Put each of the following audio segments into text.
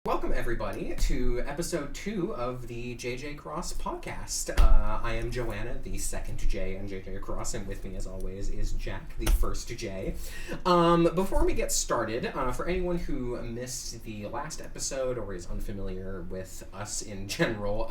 Welcome, everybody, to episode 2 of the JJ Cross podcast. I am Joanna, the second J in JJ Cross, and with me, as always, is Jack, the first J. Before we get started, for anyone who missed the last episode or is unfamiliar with us in general,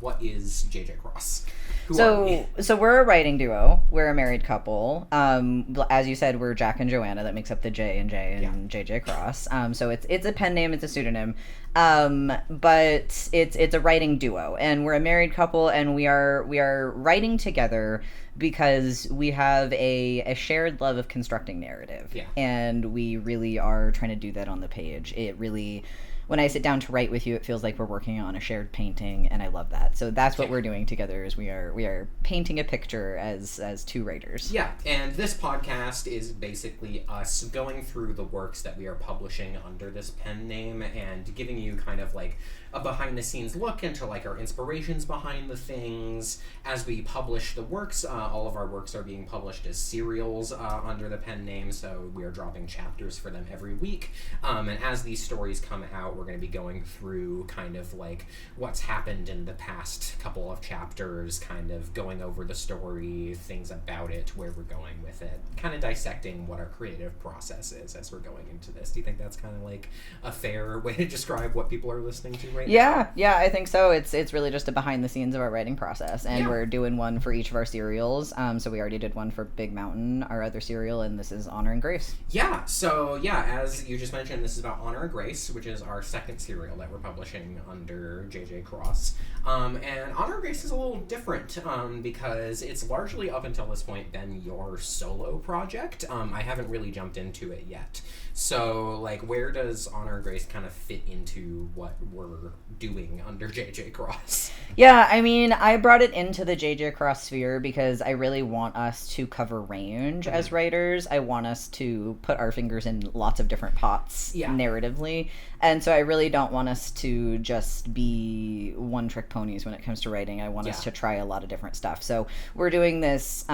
what is JJ Cross? So we're a writing duo. We're a married couple. As you said, we're Jack and Joanna. That makes up the J and J in JJ Cross. So it's a pen name. It's a pseudonym. But it's a writing duo, and we're a married couple, and we are writing together because we have a shared love of constructing narrative. Yeah. And we really are trying to do that on the page. It really, when I sit down to write with you, it feels like we're working on a shared painting, and I love that. So that's what we're doing together, is we are painting a picture as two writers. Yeah, and this podcast is basically us going through the works that we are publishing under this pen name and giving you kind of like a behind-the-scenes look into like our inspirations behind the things. As we publish the works, all of our works are being published as serials under the pen name, so we are dropping chapters for them every week. And as these stories come out, we're going to be going through kind of like what's happened in the past couple of chapters, kind of going over the story, things about it, where we're going with it, kind of dissecting what our creative process is as we're going into this. Do you think that's kind of like a fair way to describe what people are listening to right now? Yeah, I think so. It's really just a behind the scenes of our writing process, and we're doing one for each of our serials. So we already did one for Big Mountain, our other serial, and this is Honor and Grace. Yeah, so as you just mentioned, this is about Honor and Grace, which is our second serial that we're publishing under JJ Cross. And Honor and Grace is a little different because it's largely up until this point been your solo project. I haven't really jumped into it yet. So, like, where does Honor and Grace kind of fit into what we're doing under JJ Cross? Yeah, I mean, I brought it into the JJ Cross sphere because I really want us to cover range as writers. I want us to put our fingers in lots of different pots narratively. And so I really don't want us to just be one-trick ponies when it comes to writing. I want us to try a lot of different stuff. So we're doing this,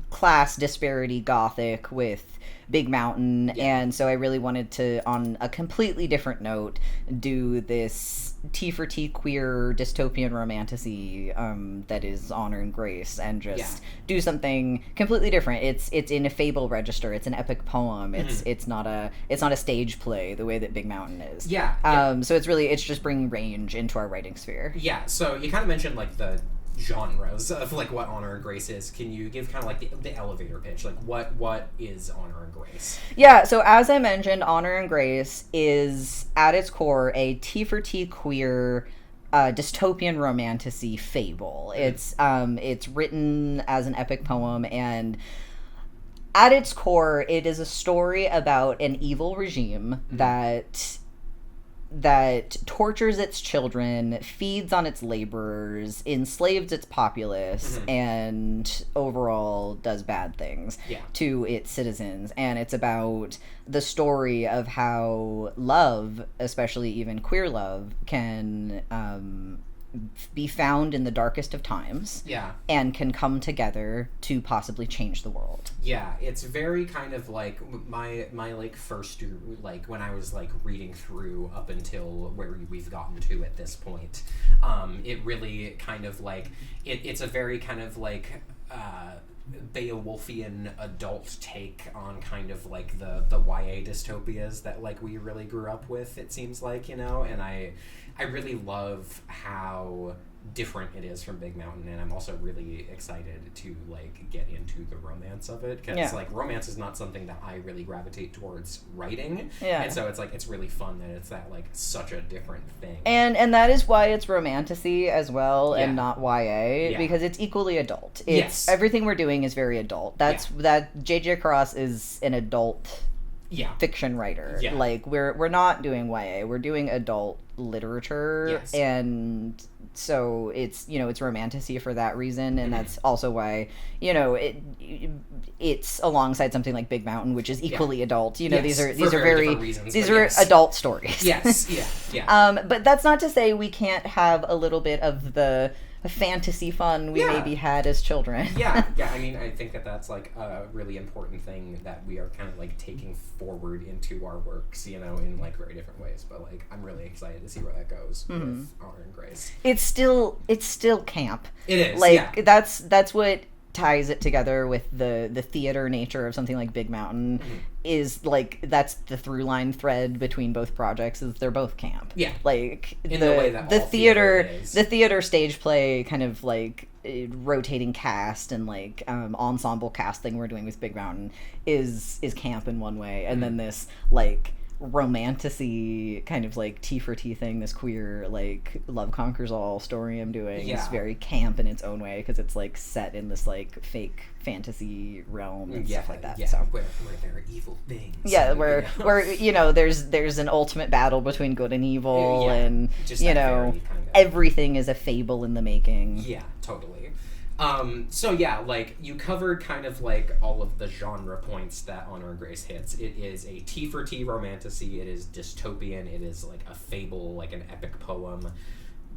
class disparity gothic with Big Mountain, and so I really wanted to, on a completely different note, do this T4T queer dystopian romantasy that is Honor and Grace, and just do something completely different. It's in a fable register. It's an epic poem. It's not a stage play the way that Big Mountain is. So it's just bringing range into our writing sphere. Yeah. So you kind of mentioned like the genres of like what Honor and Grace is. Can you give kind of like the elevator pitch? Like what is Honor and Grace? Yeah, so as I mentioned, Honor and Grace is at its core a T4T queer dystopian romantasy fable. It's written as an epic poem, and at its core it is a story about an evil regime that tortures its children, feeds on its laborers, enslaves its populace, and overall does bad things to its citizens. And it's about the story of how love, especially even queer love, can be found in the darkest of times and can come together to possibly change the world. It's very kind of like my like first, like when I was like reading through up until where we've gotten to at this point, it really kind of like it's a very kind of like Beowulfian adult take on kind of like the YA dystopias that like we really grew up with, it seems like, and I really love how different it is from Big Mountain, and I'm also really excited to like get into the romance of it, because like romance is not something that I really gravitate towards writing, and so it's like it's really fun that it's that like such a different thing, and that is why it's romantasy as well and not YA, because it's equally adult. It's everything we're doing is very adult. That JJ Cross is an adult fiction writer. Like we're not doing YA, we're doing adult literature, and so it's it's romantasy for that reason, and that's also why it's alongside something like Big Mountain, which is equally adult. These are adult stories. But that's not to say we can't have a little bit of the fantasy fun we Yeah. maybe had as children. Yeah, I mean, I think that that's like a really important thing that we are kind of like taking forward into our works, you know, in like very different ways. But like, I'm really excited to see where that goes with Honor and Grace. It's still camp. It is, like yeah. that's what ties it together with the theater nature of something like Big Mountain. Is like that's the through line thread between both projects, is they're both camp. Yeah. Like In the way that all theater is. the theater stage play kind of like rotating cast and like ensemble cast thing we're doing with Big Mountain is camp in one way, and then this like romantasy kind of like T4T thing, this queer like love conquers all story I'm doing is very camp in its own way, because it's like set in this like fake fantasy realm and stuff like that. So where there are evil things. yeah, where you know there's an ultimate battle between good and evil, and just you that know very kind of- everything is a fable in the making. Yeah, totally. So yeah, like you covered kind of like all of the genre points that Honor and Grace hits. It is a T4T romantasy. It is dystopian. It is like a fable, like an epic poem.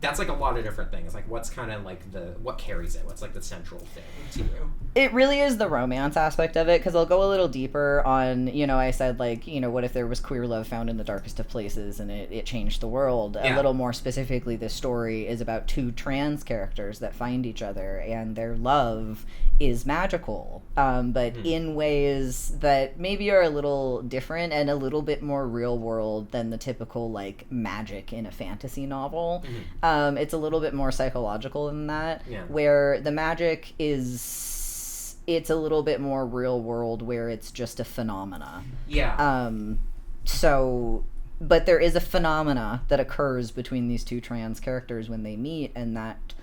That's like a lot of different things. Like what's kind of like what carries it? What's like the central thing to you? It really is the romance aspect of it, because I'll go a little deeper on, you know, I said like, you know, what if there was queer love found in the darkest of places and it changed the world. A little more specifically, this story is about two trans characters that find each other, and their love is magical, but in ways that maybe are a little different and a little bit more real world than the typical like magic in a fantasy novel. It's a little bit more psychological than that, where the magic it's a little bit more real world, where it's just a phenomena. So, but there is a phenomena that occurs between these two trans characters when they meet, and that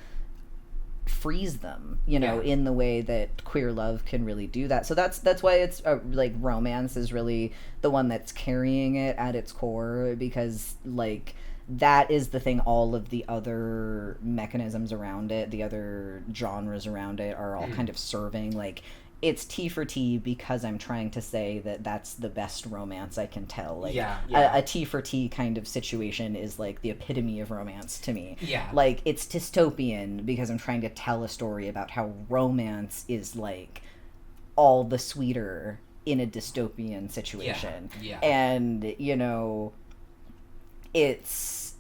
frees them, you know, in the way that queer love can really do that. So that's why it's like romance is really the one that's carrying it at its core, because like that is the thing all of the other mechanisms around it, the other genres around it are all kind of serving. Like it's T4T because I'm trying to say that that's the best romance I can tell. Like a T4T kind of situation is like the epitome of romance to me. Like it's dystopian because I'm trying to tell a story about how romance is like all the sweeter in a dystopian situation. And you know, it's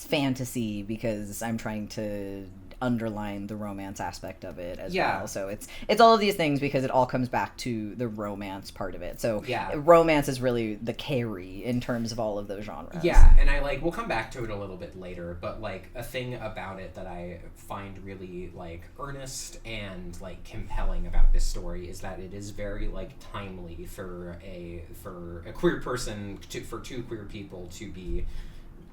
fantasy because I'm trying to underline the romance aspect of it as well. So it's all of these things because it all comes back to the romance part of it. So romance is really the carry in terms of all of those genres. And I like we'll come back to it a little bit later, but like a thing about it that I find really like earnest and like compelling about this story is that it is very like timely for a queer person for two queer people to be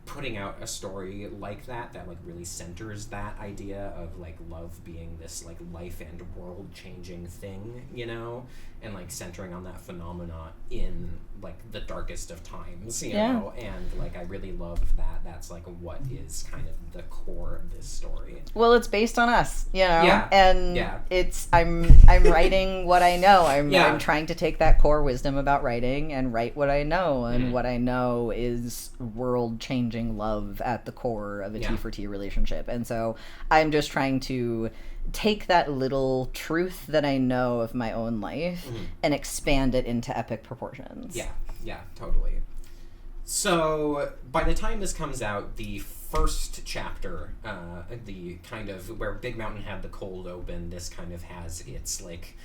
putting out a story like that like really centers that idea of like love being this like life and world changing thing, you know, and like centering on that phenomena in like the darkest of times, you know, and like I really love that that's like what is kind of the core of this story. Well, it's based on us, you know, it's I'm writing what I know. I'm trying to take that core wisdom about writing and write what I know, and what I know is world changing love at the core of a T4T relationship. And so I'm just trying to take that little truth that I know of my own life and expand it into epic proportions. Yeah, totally. So by the time this comes out, the first chapter, the kind of where Big Mountain had the cold open, this kind of has its like,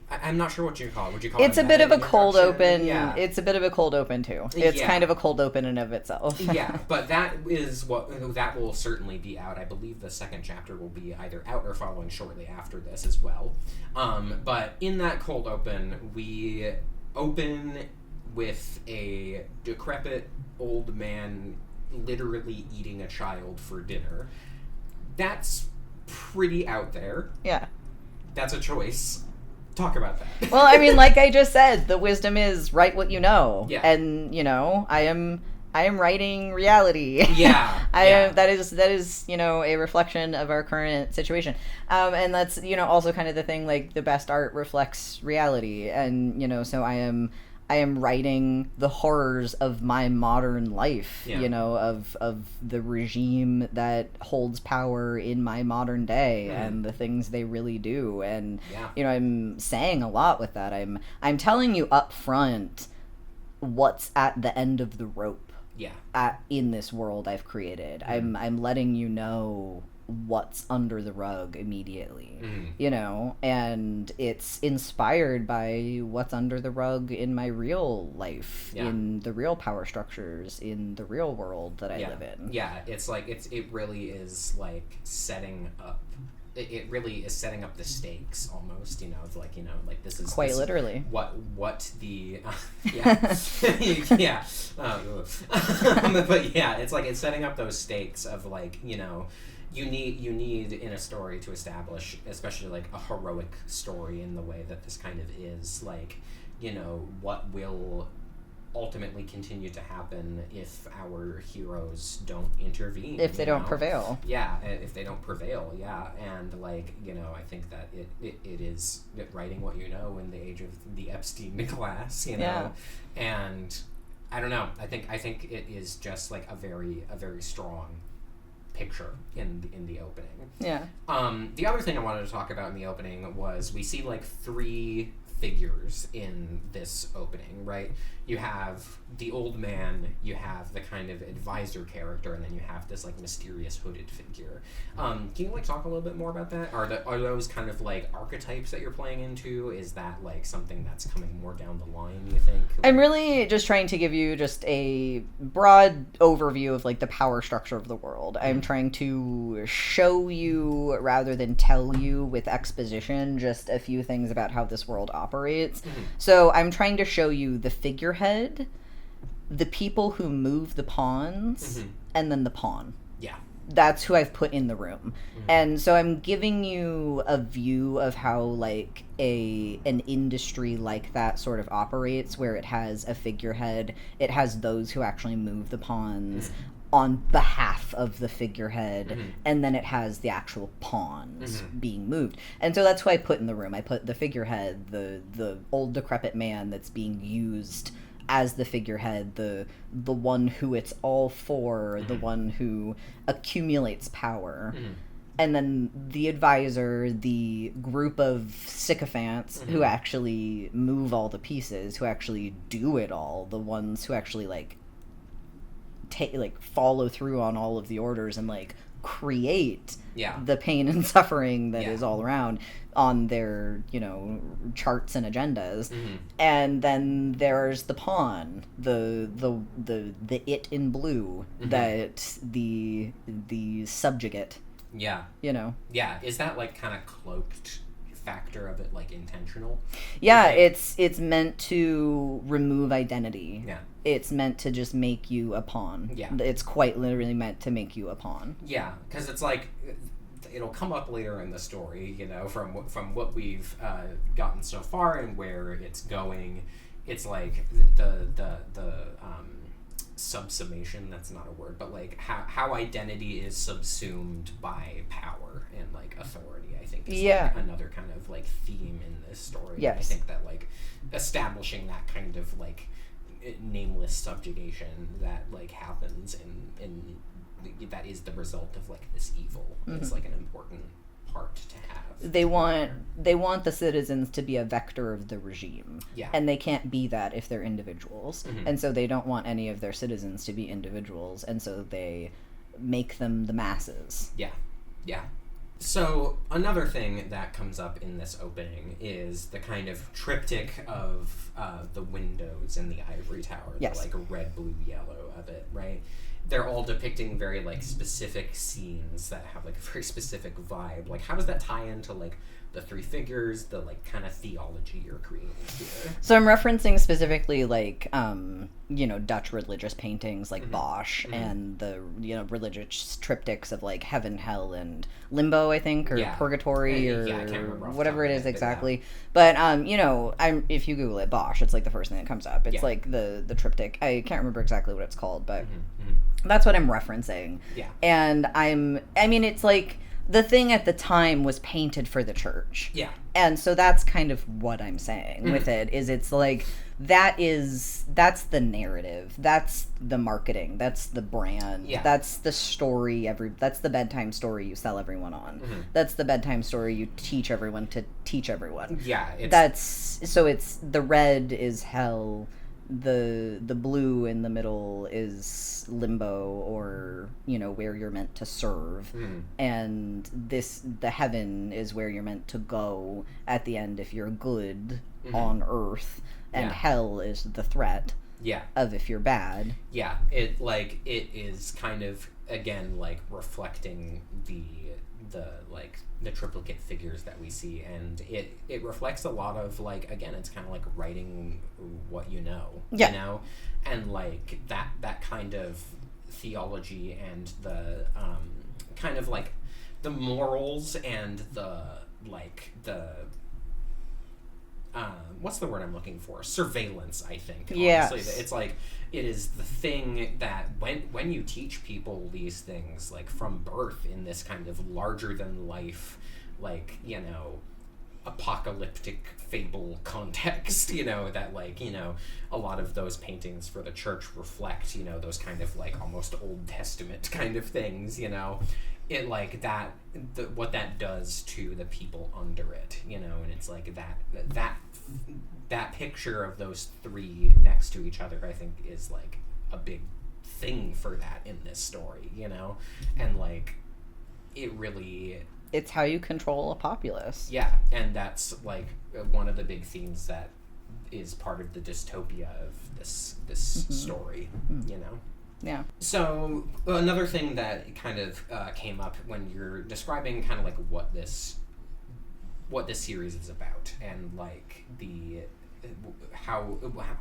I'm not sure what you call it. Would you call it? It's a bit of a cold open. Yeah. It's a bit of a cold open too. It's kind of a cold open in of itself. But that will certainly be out. I believe the second chapter will be either out or following shortly after this as well. But in that cold open, we open with a decrepit old man literally eating a child for dinner. That's pretty out there. Yeah. That's a choice. Talk about that. Well, I mean, like I just said, the wisdom is write what you know. Yeah. And, you know, I am writing reality. That is, you know, a reflection of our current situation. And that's, you know, also kind of the thing, like the best art reflects reality. And, you know, so I am I am writing the horrors of my modern life, you know, of the regime that holds power in my modern day and the things they really do. And, you know, I'm saying a lot with that. I'm telling you up front what's at the end of the rope in this world I've created. I'm letting you know what's under the rug immediately, you know, and it's inspired by what's under the rug in my real life, in the real power structures, in the real world that I live in. Yeah, it's like, it really is like setting up, it really is setting up the stakes almost, you know, of like, you know, like this is quite literally what the but yeah, it's like it's setting up those stakes of like, you know, you need in a story to establish, especially like a heroic story in the way that this kind of is, like, you know, what will ultimately continue to happen if our heroes don't intervene, if they don't prevail. If they don't prevail, and like, you know, I think that it is writing what you know in the age of the Epstein class, you know, and I don't know, I think it is just like a very strong picture in the opening. The other thing I wanted to talk about in the opening was we see like 3 figures in this opening, right? You have the old man, you have the kind of advisor character, and then you have this like mysterious hooded figure. Can you like talk a little bit more about that? Are those kind of like archetypes that you're playing into? Is that like something that's coming more down the line, you think? I'm really just trying to give you just a broad overview of like the power structure of the world. I'm trying to show you rather than tell you with exposition just a few things about how this world operates. So I'm trying to show you the figurehead, the people who move the pawns, and then the pawn. That's who I've put in the room. And so I'm giving you a view of how like an industry like that sort of operates, where it has a figurehead, it has those who actually move the pawns on behalf of the figurehead, and then it has the actual pawns being moved. And so that's who I put in the room. I put the figurehead, the old decrepit man that's being used as the figurehead, the one who it's all for, the one who accumulates power. And then the advisor, the group of sycophants who actually move all the pieces, who actually do it all, the ones who actually like follow through on all of the orders and like create the pain and suffering that is all around on their, you know, charts and agendas. And then there's the pawn, the it in blue, that the subjugate. You know. Is that like kind of cloaked factor of it like intentional? It's meant to remove identity. It's meant to just make you a pawn. It's quite literally meant to make you a pawn. Because it's like, it'll come up later in the story, you know, from what we've gotten so far and where it's going. It's like the subsummation, that's not a word, but like how identity is subsumed by power and like authority, I think is like another kind of like theme in this story. I think that like establishing that kind of like nameless subjugation that like happens in that is the result of like this evil. It's like an important part to have. They want the citizens to be a vector of the regime. And they can't be that if they're individuals. And so they don't want any of their citizens to be individuals, and so they make them the masses. So another thing that comes up in this opening is the kind of triptych of the windows in the ivory tower, the like red, blue, yellow of it, right? They're all depicting very like specific scenes that have like a very specific vibe. Like, how does that tie into like the 3 figures, the like kind of theology you're creating here? So I'm referencing specifically like you know, Dutch religious paintings like Bosch and the, you know, religious triptychs of like heaven, hell, and limbo, I think, or purgatory, or I can't remember whatever it is exactly. But you know, if you Google it, Bosch, it's like the first thing that comes up. It's like the triptych. I can't remember exactly what it's called, but that's what I'm referencing. And I mean, it's like the thing at the time was painted for the church. And so that's kind of what I'm saying with it, is it's like, that's the narrative, that's the marketing, that's the brand, that's the story, that's the bedtime story you sell everyone on, that's the bedtime story you teach everyone to teach everyone. It's the red is hell, the blue in the middle is limbo, or where you're meant to serve, and the heaven is where you're meant to go at the end if you're good on earth, and hell is the threat of if you're bad. It is kind of, again, like reflecting the triplicate figures that we see, and it reflects a lot of, like, again, it's kind of like writing what you know, and like that kind of theology, and the kind of like the morals, and the what's the word I'm looking for? Surveillance, I think. Yes. Honestly, it's like, it is the thing that when you teach people these things, like from birth, in this kind of larger than life, like, apocalyptic fable context, that, like, a lot of those paintings for the church reflect, those kind of like almost Old Testament kind of things, it, like, what that does to the people under it, and it's like that picture of those three next to each other, I think, is like a big thing for that in this story, and like, it's how you control a populace. And that's like one of the big themes that is part of the dystopia of this story, Yeah. So another thing that kind of came up when you're describing kind of like what this series is about, and like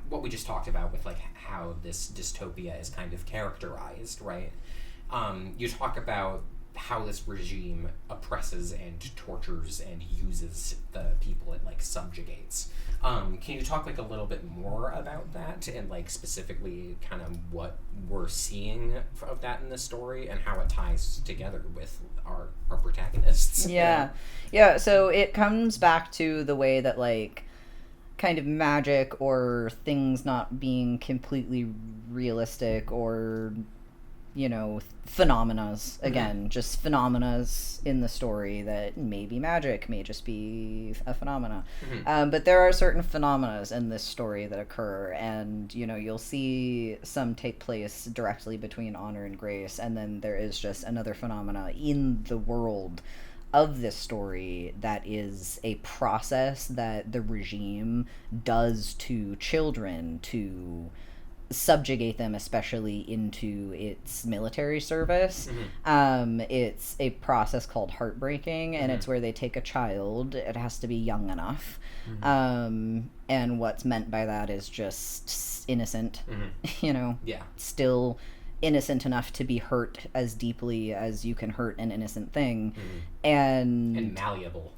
what we just talked about with like how this dystopia is kind of characterized, right? You talk about how this regime oppresses and tortures and uses the people it like subjugates. Can you talk like a little bit more about that, and like specifically kind of what we're seeing of that in the story, and how it ties together with our protagonists? Yeah. So it comes back to the way that, like, kind of magic or things not being completely realistic, or phenomenas, again, just phenomenas in the story that may be magic, may just be a phenomena. But there are certain phenomenas in this story that occur, and you'll see some take place directly between honor and grace, and then there is just another phenomena in the world of this story that is a process that the regime does to children to subjugate them, especially into its military service. It's a process called heartbreaking, and it's where they take a child. It has to be young enough, and what's meant by that is just innocent, still innocent enough to be hurt as deeply as you can hurt an innocent thing, and malleable.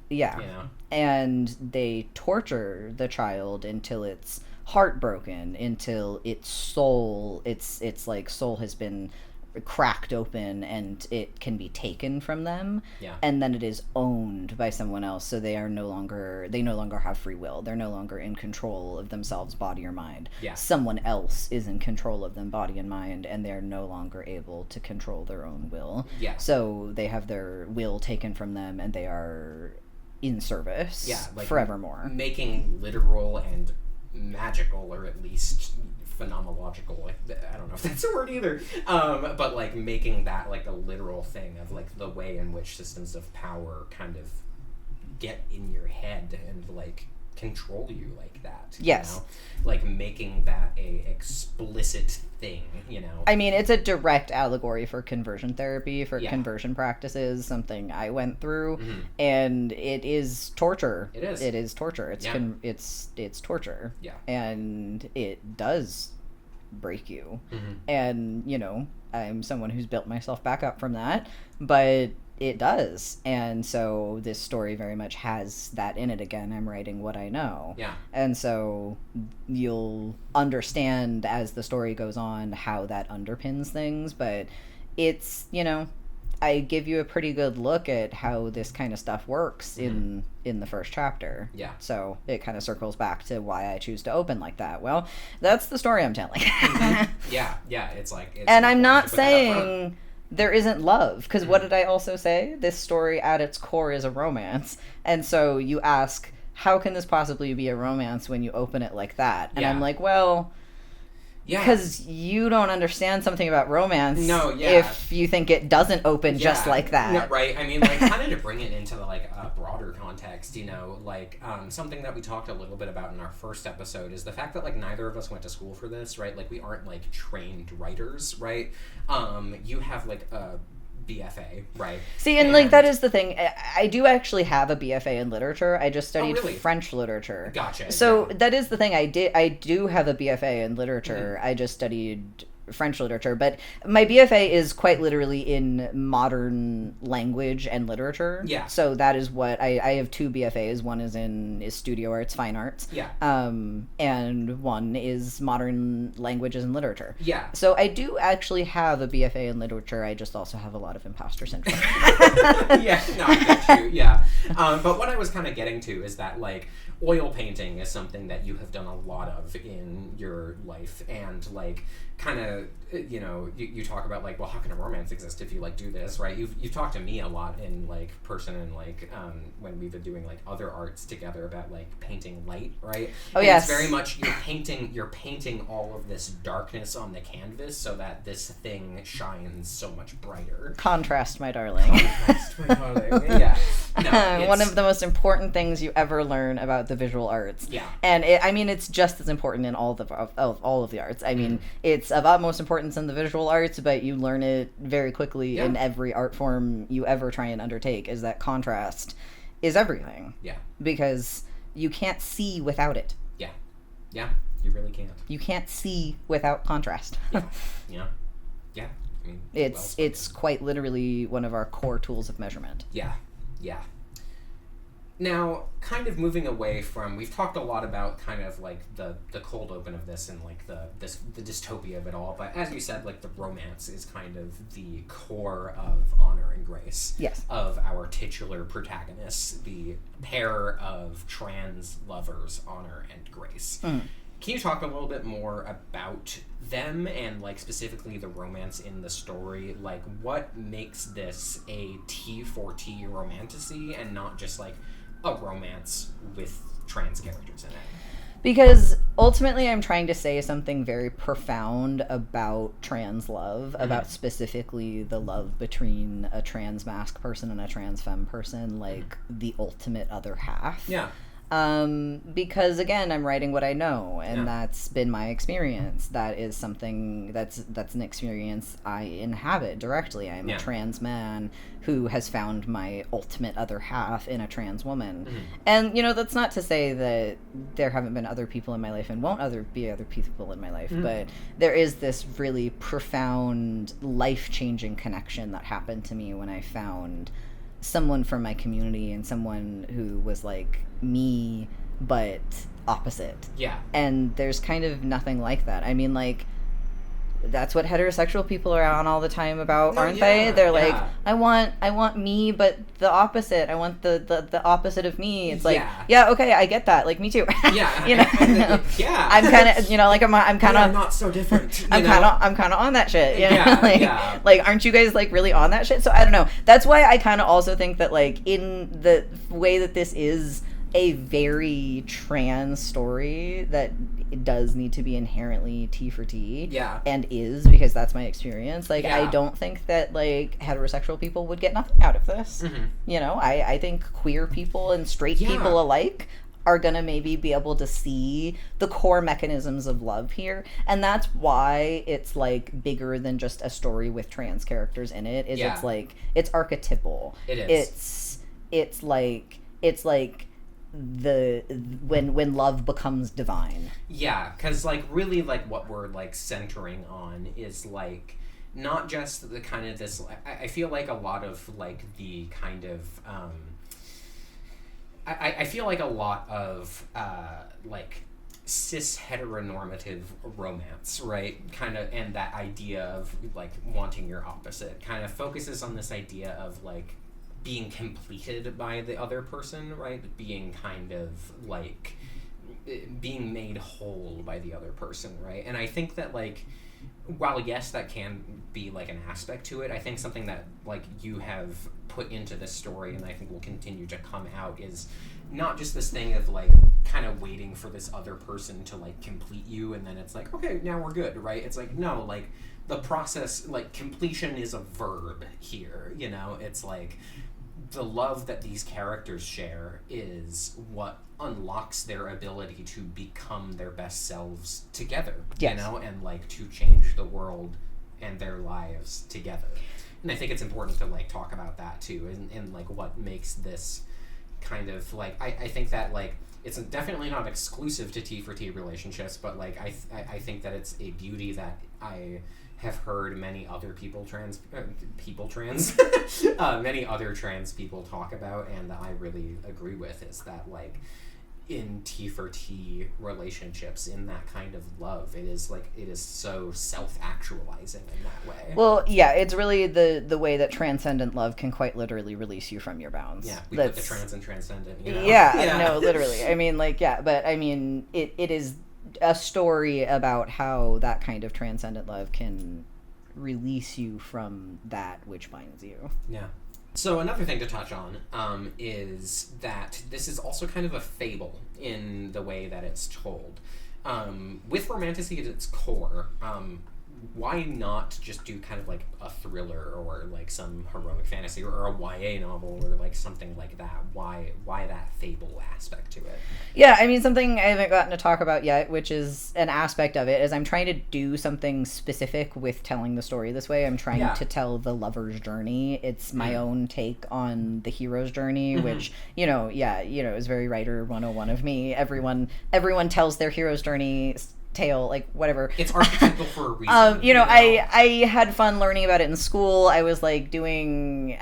And they torture the child until it's heartbroken, until its soul has been cracked open and it can be taken from them, and then it is owned by someone else, so they no longer have free will. They're no longer in control of themselves, body or mind. Someone else is in control of them, body and mind, and they're no longer able to control their own will. So they have their will taken from them, and they are in service forevermore, making literal and magical, or at least phenomenological, I don't know if that's a word either, but like making that like a literal thing of like the way in which systems of power kind of get in your head and like control you like that. Like making that a explicit thing, I mean, it's a direct allegory for conversion therapy, for conversion practices, something I went through, and it is torture. It is torture. It's torture. And it does break you. And, I'm someone who's built myself back up from that, but it does. And so this story very much has that in it. Again, I'm writing what I know. And so you'll understand as the story goes on how that underpins things, but it's, I give you a pretty good look at how this kind of stuff works in the first chapter. Yeah. So it kind of circles back to why I choose to open like that. Well, that's the story I'm telling. Yeah. It's like... and I'm not saying there isn't love, because what did I also say? This story at its core is a romance. And so you ask, how can this possibly be a romance when you open it like that? And I'm like, well... Yeah. Because you don't understand something about romance if you think it doesn't open just like that. No, right? I mean, like, kind of to bring it into, like, a broader context, you know, like, something that we talked a little bit about in our first episode is the fact that, like, neither of us went to school for this, right? Like, we aren't, like, trained writers, right? You have, like, a BFA, right? See, and like, that is the thing. I do actually have a BFA in literature. I just studied French literature. Gotcha. So that is the thing. I do have a BFA in literature. I just studied French literature, but my BFA is quite literally in modern language and literature. Yeah. So that is what I have two BFAs. One is studio arts, fine arts. Yeah. And one is modern languages and literature. Yeah. So I do actually have a BFA in literature. I just also have a lot of imposter syndrome. Yeah. No, I get you. Yeah. But what I was kind of getting to is that, like, oil painting is something that you have done a lot of in your life, and, like, kind of, you know, you talk about, like, well, how can a romance exist if you, like, do this, right? You've talked to me a lot in, like, person and, like, when we've been doing, like, other arts together about, like, painting light, right? Oh, and yes. It's very much you're painting all of this darkness on the canvas so that this thing shines so much brighter. Contrast, my darling. Contrast, my darling. Yeah. No, one of the most important things you ever learn about the visual arts. Yeah. And it's just as important in all of the arts. I mean, it's of utmost importance in the visual arts, but you learn it very quickly in every art form you ever try and undertake, is that contrast is everything. Yeah. Because you can't see without it. Yeah. Yeah. You really can't. You can't see without contrast. Yeah. Yeah. Yeah. I mean, it's quite literally one of our core tools of measurement. Yeah. Yeah. Now, kind of moving away from, we've talked a lot about kind of like the cold open of this and like the dystopia of it all, but as you said, like, the romance is kind of the core of Honor and Grace. Yes. Of our titular protagonists, the pair of trans lovers, Honor and Grace. Can you talk a little bit more about them and, like, specifically the romance in the story? Like, what makes this a T4T romantasy and not just, like, a romance with trans characters in it? Because ultimately I'm trying to say something very profound about trans love, about specifically the love between a trans masc person and a trans femme person, like the ultimate other half. Yeah. Because again, I'm writing what I know, and that's been my experience. That is something that's an experience I inhabit directly. I'm a trans man who has found my ultimate other half in a trans woman. And, you know, that's not to say that there haven't been other people in my life and won't be other people in my life, but there is this really profound, life-changing connection that happened to me when I found someone from my community and someone who was like me but opposite. Yeah. And there's kind of nothing like that. I mean, like, that's what heterosexual people are on all the time about, aren't they? They're like, I want me, but the opposite. I want the opposite of me. It's like, okay, I get that. Like, me too. Yeah. You know? Yeah. I'm kind of, you know, like, I'm kind of not so different. I'm kind of on that shit. You know? Yeah. Like, aren't you guys like really on that shit? So I don't know. That's why I kind of also think that, like, in the way that this is a very trans story, that it does need to be inherently T4T. Yeah. And is, because that's my experience. Like, I don't think that, like, heterosexual people would get nothing out of this. You know, I think queer people and straight people alike are gonna maybe be able to see the core mechanisms of love here. And that's why it's, like, bigger than just a story with trans characters in it. It's like, it's archetypal. It is. It's like the when love becomes divine. Yeah, because, like, really, like, what we're, like, centering on is, like, not just the kind of this, I feel like a lot of, like, the kind of I feel like a lot of like cis heteronormative romance, right? Kind of, and that idea of like wanting your opposite kind of focuses on this idea of like being completed by the other person, right? Being kind of like being made whole by the other person, right? And I think that like, while yes, that can be like an aspect to it, I think something that like you have put into this story, and I think will continue to come out, is not just this thing of like kind of waiting for this other person to like complete you, and then it's like, okay, now we're good, right? It's like, no, like the process, like completion is a verb here, you know? It's like the love that these characters share is what unlocks their ability to become their best selves together, yes. You know, and like to change the world and their lives together. And I think it's important to like talk about that too, and like what makes this kind of like, I think that like it's definitely not exclusive to T4T relationships, but like I think that it's a beauty that I have heard many other many other trans people talk about, and that I really agree with, is that like in T4T relationships, in that kind of love, it is so self-actualizing in that way. Well, yeah, it's really the way that transcendent love can quite literally release you from your bounds. Yeah, we put the trans and transcendent, you know? Yeah, no, literally. I mean, like, yeah, but I mean, it is a story about how that kind of transcendent love can release you from that which binds you. Yeah. So another thing to touch on is that this is also kind of a fable in the way that it's told. With Romantasy at its core, why not just do kind of like a thriller or like some heroic fantasy or a YA novel or like something like that? Why that fable aspect to it? Yeah, I mean, something I haven't gotten to talk about yet, which is an aspect of it, is I'm trying to do something specific with telling the story this way. I'm trying to tell the lover's journey. It's my own take on the hero's journey, which, is very writer 101 of me. Everyone tells their hero's journey tale, like whatever. It's archetypal for a reason. I had fun learning about it in school. I was doing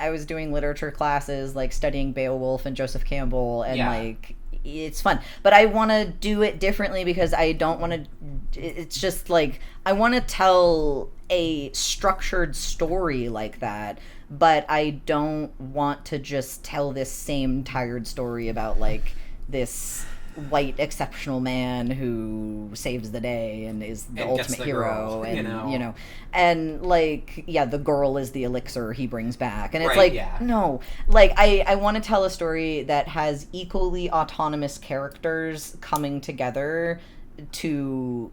literature classes, like studying Beowulf and Joseph Campbell, and like it's fun. But I want to do it differently because I don't want to. It's just like I want to tell a structured story like that, but I don't want to just tell this same tired story about like this white exceptional man who saves the day and is the ultimate hero, girl, and like the girl is the elixir he brings back, and it's no, like I want to tell a story that has equally autonomous characters coming together to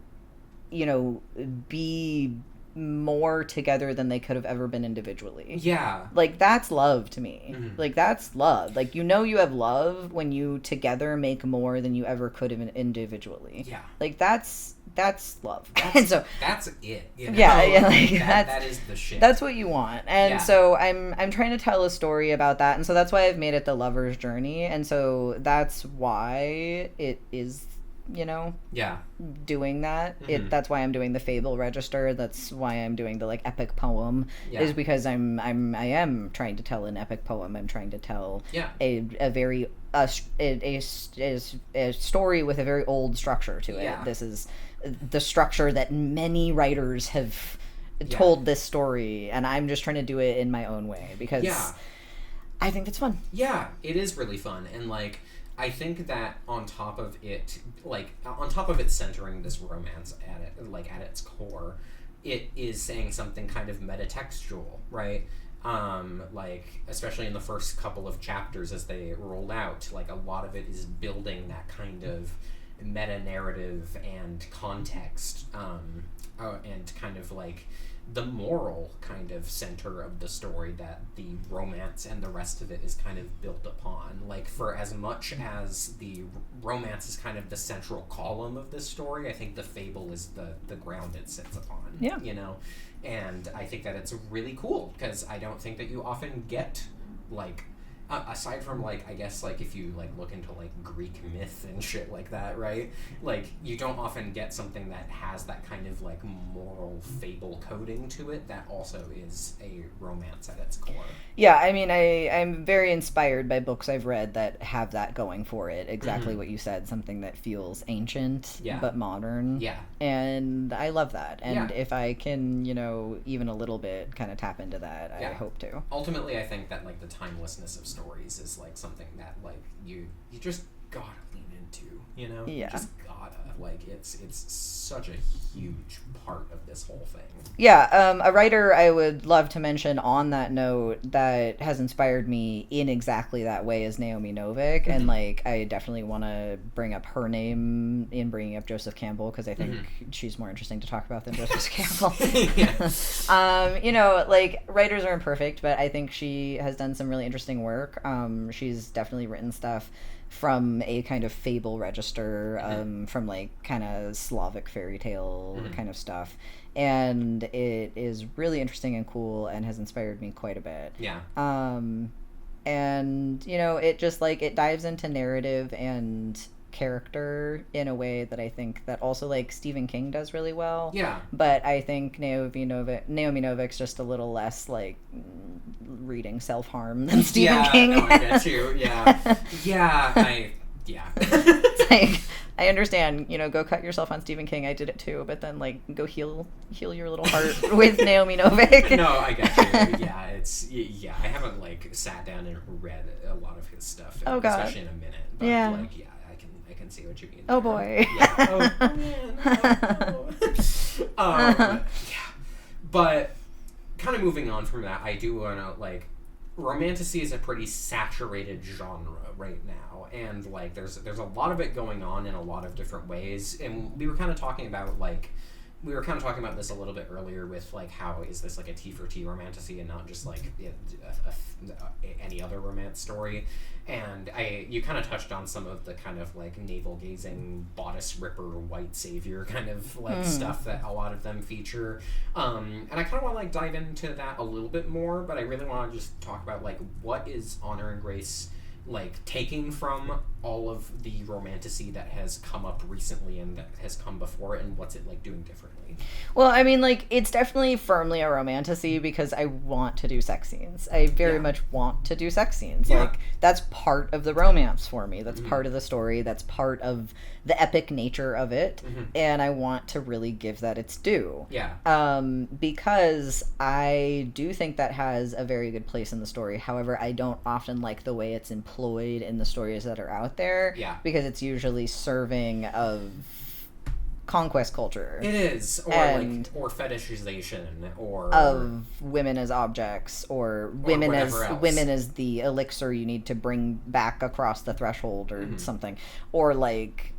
be more together than they could have ever been individually. Yeah. Like, that's love to me. Mm-hmm. Like, that's love. Like, you have love when you together make more than you ever could have individually. Yeah. Like, that's love. And so that's it. That is the shit. That's what you want. And so I'm trying to tell a story about that, and so that's why I've made it the lover's journey, and so that's why it is doing that. Mm-hmm. That's why I'm doing the fable register. That's why I'm doing the like epic poem, is because I am trying to tell an epic poem. I'm trying to tell a very a story with a very old structure to it. This is the structure that many writers have told this story, and I'm just trying to do it in my own way because I think it's fun. Yeah, it is really fun, and like I think that on top of it centering this romance at its core, it is saying something kind of metatextual, right? Like, especially in the first couple of chapters as they roll out, like a lot of it is building that kind of meta-narrative and context, and kind of like the moral kind of center of the story that the romance and the rest of it is kind of built upon. Like, for as much as the romance is kind of the central column of this story, I think the fable is the ground it sits upon. Yeah. And I think that it's really cool because I don't think that you often get like aside from like, I guess like if you like look into like Greek myth and shit like that, right? Like you don't often get something that has that kind of like moral fable coding to it that also is a romance at its core. Yeah, I mean, I'm very inspired by books I've read that have that going for it. Exactly what you said, something that feels ancient but modern. Yeah. And I love that. And if I can, even a little bit kind of tap into that, I hope to. Ultimately, I think that like the timelessness of stories is like something that like you just gotta lean into, Yeah. You just gotta, like, it's such a huge part of this whole thing. Yeah, a writer I would love to mention on that note that has inspired me in exactly that way is Naomi Novik, and like I definitely want to bring up her name in bringing up Joseph Campbell, because I think she's more interesting to talk about than Joseph Campbell. Like, writers are imperfect, but I think she has done some really interesting work. She's definitely written stuff from a kind of fable register, from like kind of Slavic fairy tale kind of stuff, and it is really interesting and cool and has inspired me quite a bit. And it just like it dives into narrative and character in a way that I think that also like Stephen King does really well. But I think Naomi Novik's just a little less like reading self-harm than Stephen King. No, I get you. It's like, I understand, go cut yourself on Stephen King. I did it too, but then like go heal your little heart with Naomi Novik. No, I get you. I haven't like sat down and read a lot of his stuff, especially in a minute. But like, I can see what you mean. Oh boy. But kind of moving on from that, I do want to like, Romantasy is a pretty saturated genre right now, and like there's a lot of it going on in a lot of different ways, and we were kind of talking about this a little bit earlier with like how is this like a T4T romantasy and not just like any other romance story. And you kind of touched on some of the kind of like navel gazing, bodice ripper, white savior kind of like stuff that a lot of them feature. And I kind of want to like dive into that a little bit more, but I really want to just talk about like what is Honor and Grace like taking from all of the romantasy that has come up recently and that has come before, and what's it like doing differently? Well, I mean, like, it's definitely firmly a romantasy because I want to do sex scenes. I very much want to do sex scenes. Like, that's part of the romance for me. That's part of the story. That's part of the epic nature of it. And I want to really give that its due. Because I do think that has a very good place in the story. However, I don't often like the way it's employed in the stories that are out there. Because it's usually serving of conquest culture. It is, or fetishization, or of women as objects, or women as the elixir you need to bring back across the threshold, or something, or like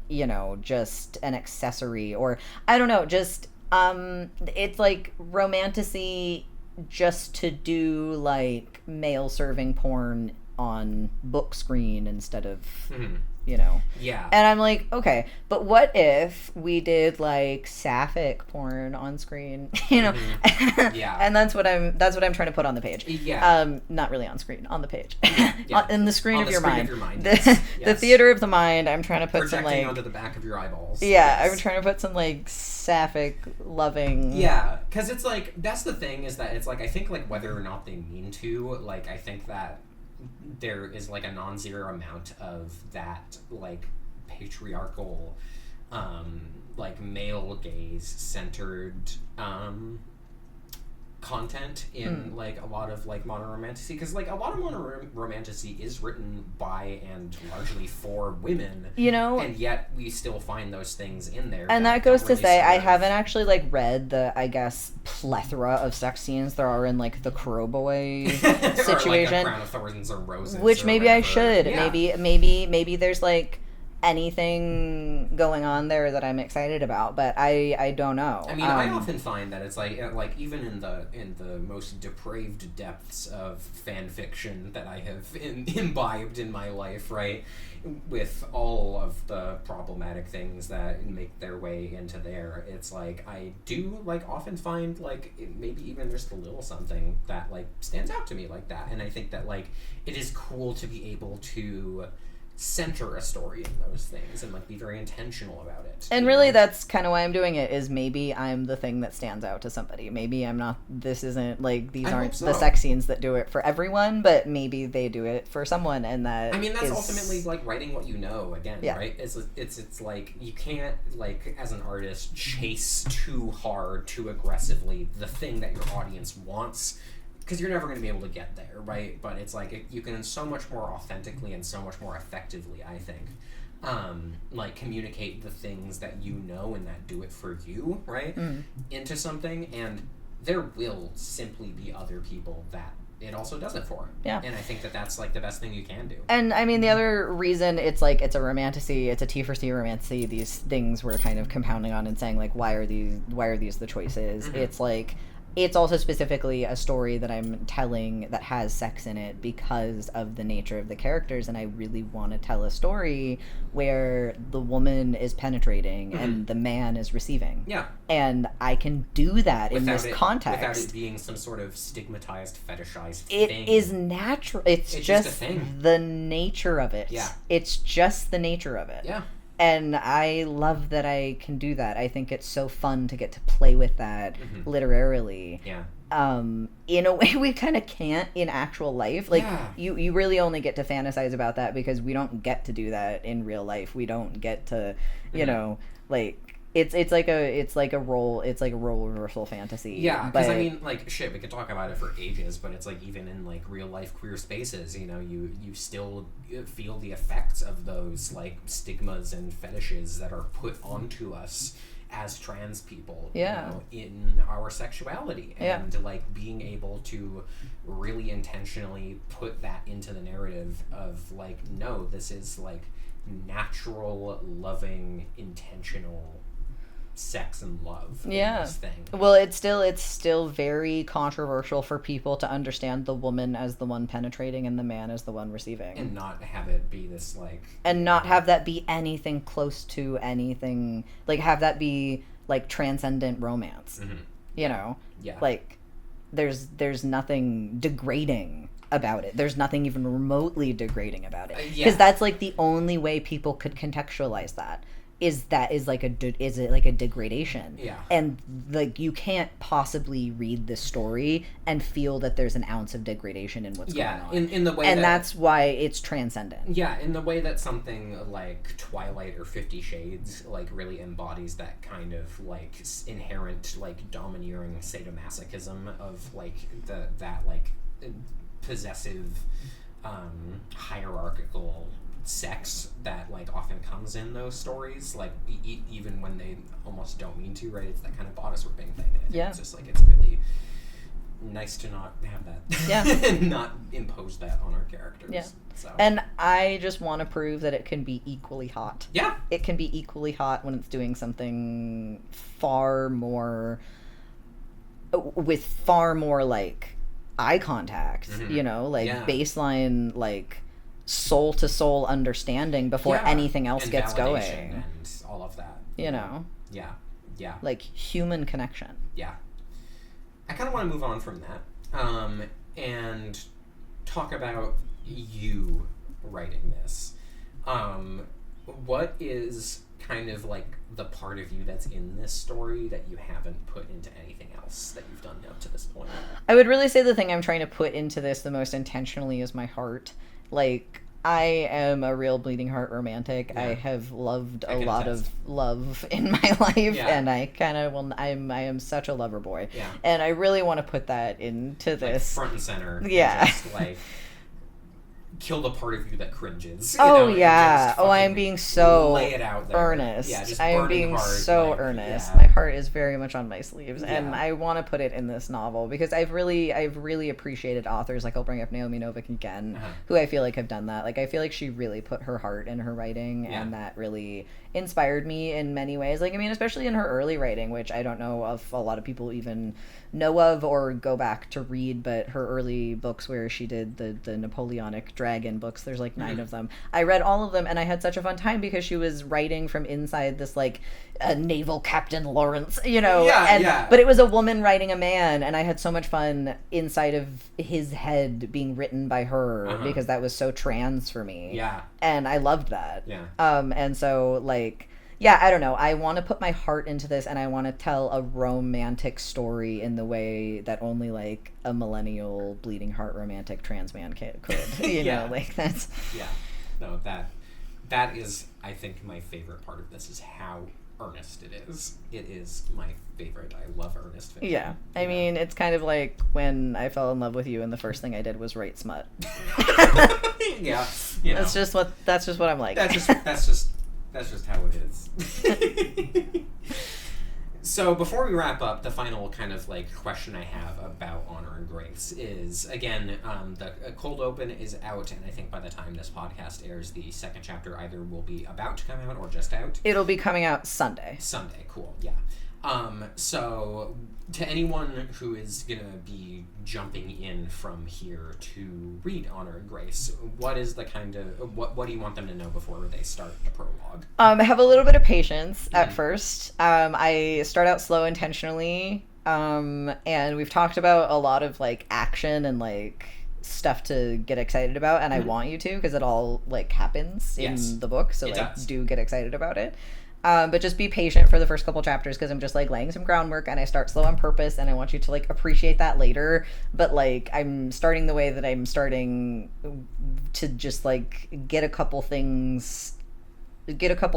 just an accessory, or I don't know, just it's like romantasy just to do like male serving porn on book screen instead of and I'm like, okay, but what if we did like sapphic porn on screen, and that's what I'm trying to put on the page. Not really on screen, on the page. In the screen of your mind. The theater of the mind. I'm trying to put projecting some like onto the back of your eyeballs. I'm trying to put some like sapphic loving. Because it's like, that's the thing, is that it's like, I think like whether or not they mean to, like, I think that there is like a non-zero amount of that like patriarchal like male gaze centered content in like a lot of like modern romantasy, because like a lot of modern romantasy is written by and largely for women, and yet we still find those things in there. And that goes to say, I haven't actually like read the, I guess, plethora of sex scenes there are in like the Crowboy situation, or like a Crown of Thorns or Roses, which maybe I should. Maybe there's like anything going on there that I'm excited about, but I don't know. I mean, I often find that it's like even in the most depraved depths of fan fiction that I have imbibed in my life, right, with all of the problematic things that make their way into there, it's like I do like often find like maybe even just a little something that like stands out to me like that, and I think that like it is cool to be able to center a story in those things and like be very intentional about it. And really that's kind of why I'm doing it, is maybe I'm the thing that stands out to somebody. Maybe I'm not, this isn't like, these aren't the sex scenes that do it for everyone, but maybe they do it for someone, and that I mean that's ultimately like writing what you know again, right? It's like you can't like as an artist chase too hard, too aggressively the thing that your audience wants, because you're never going to be able to get there, right? But it's like you can so much more authentically and so much more effectively, I think, like communicate the things that you know and that do it for you, right? Into something, and there will simply be other people that it also does it for. Yeah. And I think that that's like the best thing you can do. And I mean, the other reason it's like, it's a romantasy, it's a T4T romantasy, these things we're kind of compounding on and saying like, why are these the choices? It's like, it's also specifically a story that I'm telling that has sex in it because of the nature of the characters, and I really want to tell a story where the woman is penetrating and the man is receiving. Yeah. And I can do that in this context. Without it being some sort of stigmatized, fetishized thing. It is natural. It's just a thing. The nature of it. Yeah. It's just the nature of it. Yeah. And I love that I can do that. I think it's so fun to get to play with that literarily. Yeah. In a way we kind of can't in actual life. Like, you really only get to fantasize about that because we don't get to do that in real life. We don't get to, you know, like... It's like a role reversal fantasy. Yeah, because I mean, like, shit, we could talk about it for ages, but it's like even in like real life queer spaces, you know, you still feel the effects of those like stigmas and fetishes that are put onto us as trans people, you know, in our sexuality, and like being able to really intentionally put that into the narrative of like, no, this is like natural, loving, intentional sex and love in this thing. Well, it's still very controversial for people to understand the woman as the one penetrating and the man as the one receiving, and not have it be this like, and not have that be anything close to anything, like have that be like transcendent romance. You know, like there's nothing degrading about it. There's nothing even remotely degrading about it, because that's like the only way people could contextualize that. Is like a degradation? Yeah. And like you can't possibly read this story and feel that there's an ounce of degradation in what's going on. in the way, and that's why it's transcendent. Yeah, in the way that something like Twilight or 50 Shades like really embodies that kind of like inherent like domineering sadomasochism of like that like possessive hierarchical sex that like often comes in those stories, like even when they almost don't mean to, right? It's that kind of bodice ripping thing. It's just like, it's really nice to not have that and not impose that on our characters. So. And I just want to prove that it can be equally hot. It can be equally hot when it's doing something far more with far more like eye contact, you know, like baseline, like soul to soul understanding before anything else gets going, and all of that, you know. Like human connection. I kind of want to move on from that and talk about you writing this. What is kind of like the part of you that's in this story that you haven't put into anything else that you've done up to this point? I would really say the thing I'm trying to put into this the most intentionally is my heart. Like, I am a real bleeding heart romantic. I have loved a lot of love in my life, and I kind of I am such a lover boy, and I really want to put that into this, like front and center. Yeah, just like kill the part of you that cringes. Oh, yeah. Oh, I'm being so lay it out there. earnest. Yeah, just I'm being hard, so like, earnest. yeah. My heart is very much on my sleeves, and Yeah. I want to put it in this novel because I've really appreciated authors. Like, I'll bring up Naomi Novik again, who I feel like have done that. Like, I feel like she really put her heart in her writing, and that really inspired me in many ways. Like, I mean, especially in her early writing, which I don't know if a lot of people even know of or go back to read, but her early books where she did the Napoleonic dragon books, there's like 9 of them. I read all of them, and I had such a fun time because she was writing from inside this like naval captain Lawrence, you know, but it was a woman writing a man, and I had so much fun inside of his head being written by her because that was so trans for me. And I loved that. And so like, yeah, I don't know. I want to put my heart into this, and I want to tell a romantic story in the way that only like a millennial bleeding heart romantic trans man could. You know, like that's. Yeah, no, that is, I think, my favorite part of this is how earnest it is. It is my favorite. I love earnest fiction. Yeah, I mean, it's kind of like when I fell in love with you, and the first thing I did was write smut. Yeah, you know. That's just what I'm like. That's just how it is. So before we wrap up, the final kind of like question I have about Honor and Grace is, again, the cold open is out, and I think by the time this podcast airs, the second chapter either will be about to come out or just out. It'll be coming out Sunday. Sunday, cool, yeah. So to anyone who is gonna be jumping in from here to read Honor and Grace, what is the kind of what do you want them to know before they start the prologue? Have a little bit of patience at first. I start out slow intentionally, and we've talked about a lot of like action and like stuff to get excited about, and I want you to because it all like happens in the book, so like do get excited about it. But just be patient for the first couple chapters because I'm just like laying some groundwork, and I start slow on purpose, and I want you to like appreciate that later. But like I'm starting the way that I'm starting to just like get a couple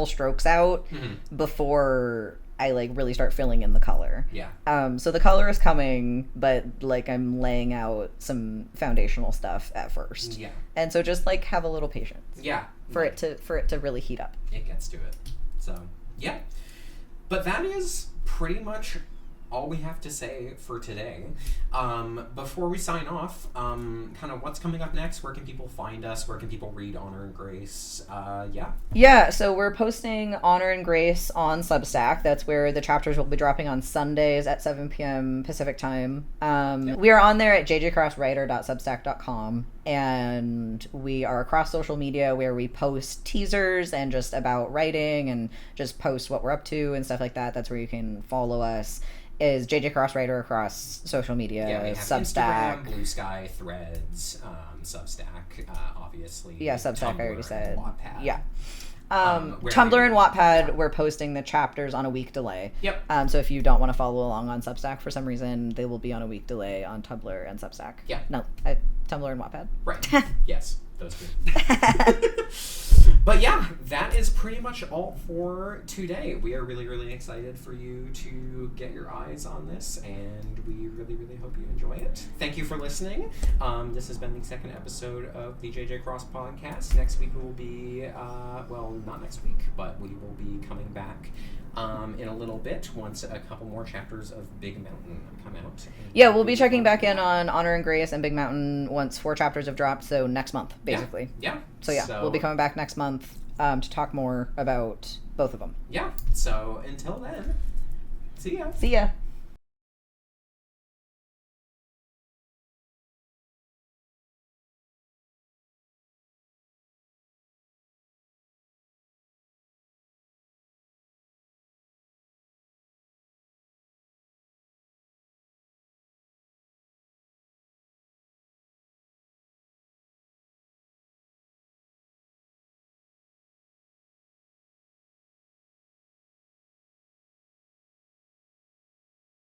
strokes out before I like really start filling in the color. So the color is coming, but like I'm laying out some foundational stuff at first. And so just like have a little patience. For it to really heat up. It gets to it. So, yeah. But that is pretty much all we have to say for today. Before we sign off, kind of what's coming up next? Where can people find us? Where can people read Honor and Grace? Yeah, so we're posting Honor and Grace on Substack. That's where the chapters will be dropping on Sundays at 7 p.m. Pacific time. We are on there at jjcrosswriter.substack.com, and we are across social media where we post teasers and just about writing and just post what we're up to and stuff like that. That's where you can follow us. Is JJ Crosswriter across social media, we have Substack, Instagram, Blue Sky, Threads, Substack, obviously. Yeah, Substack, Tumblr, I already said. Wattpad. Yeah. Tumblr and Wattpad, we're posting the chapters on a week delay. So if you don't want to follow along on Substack for some reason, they will be on a week delay on Tumblr and Substack. No, Tumblr and Wattpad. Right. Yes, those two. But yeah, that is pretty much all for today. We are really, really excited for you to get your eyes on this, and we really, really hope you enjoy it. Thank you for listening. This has been the second episode of the JJ Cross podcast. Next week we will be, not next week, but we will be coming back in a little bit once a couple more chapters of Big Mountain come out. Yeah, we'll be checking back in on Honor and Grace and Big Mountain once 4 chapters have dropped, so next month, basically. So we'll be coming back next month to talk more about both of them. So until then, see ya. See ya.